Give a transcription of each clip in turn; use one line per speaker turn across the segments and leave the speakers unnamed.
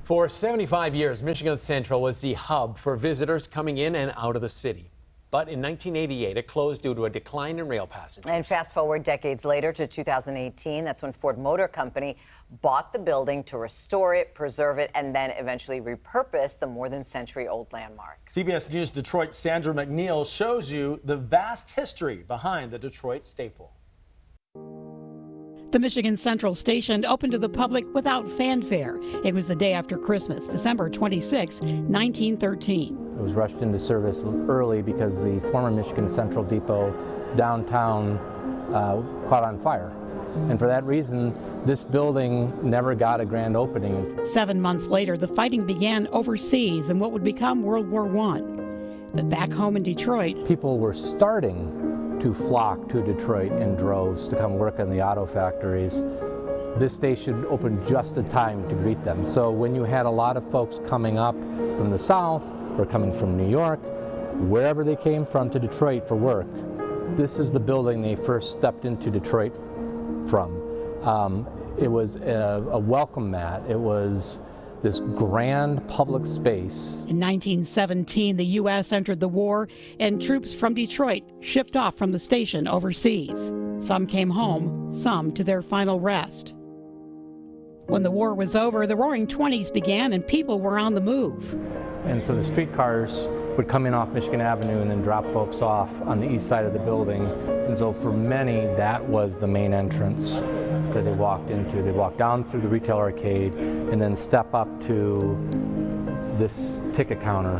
For 75 years, Michigan Central was the hub for visitors coming in and out of the city. But in 1988, it closed due to a decline in rail passengers.
And fast forward decades later to 2018, that's when Ford Motor Company bought the building to restore it, preserve it, and then eventually repurpose the more than century-old landmark.
CBS News Detroit's Sandra McNeil shows you the vast history behind the Detroit staple.
The Michigan Central station opened to the public without fanfare. It was the day after Christmas, December 26, 1913.
It was rushed into service early because the former Michigan Central Depot downtown caught on fire. And for that reason, this building never got a grand opening.
7 months later, the fighting began overseas in what would become World War I. But back home in Detroit,
people were starting to flock to Detroit in droves to come work in the auto factories. This station opened just in time to greet them. So when you had a lot of folks coming up from the south or coming from New York, wherever they came from to Detroit for work, this is the building they first stepped into Detroit from. It was a welcome mat. It was this grand public space.
In 1917, the U.S. entered the war, and troops from Detroit shipped off from the station overseas. Some came home, some to their final rest. When the war was over, the Roaring '20s began, and people were on the move.
And so the streetcars would come in off Michigan Avenue and then drop folks off on the east side of the building. And so for many, that was the main entrance that they walked into. They walked down through the retail arcade and then step up to this ticket counter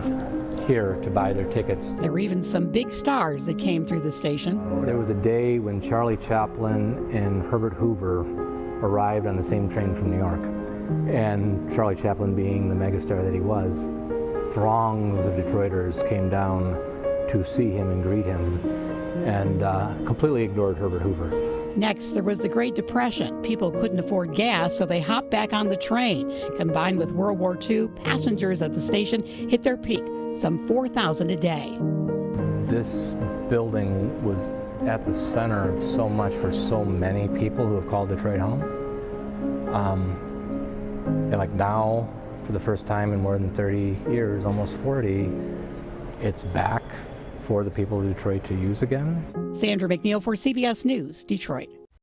here to buy their tickets.
There were even some big stars that came through the station.
There was a day when Charlie Chaplin and Herbert Hoover arrived on the same train from New York. And Charlie Chaplin, being the megastar that he was, throngs of Detroiters came down to see him and greet him, and completely ignored Herbert Hoover.
Next, there was the Great Depression. People couldn't afford gas, so they hopped back on the train. Combined with World War II, passengers at the station hit their peak, some 4,000 a day.
This building was at the center of so much for so many people who have called Detroit home. And like now, for the first time in more than 30 years, almost 40, it's back for the people of Detroit to use again.
Sandra McNeil for CBS News, Detroit.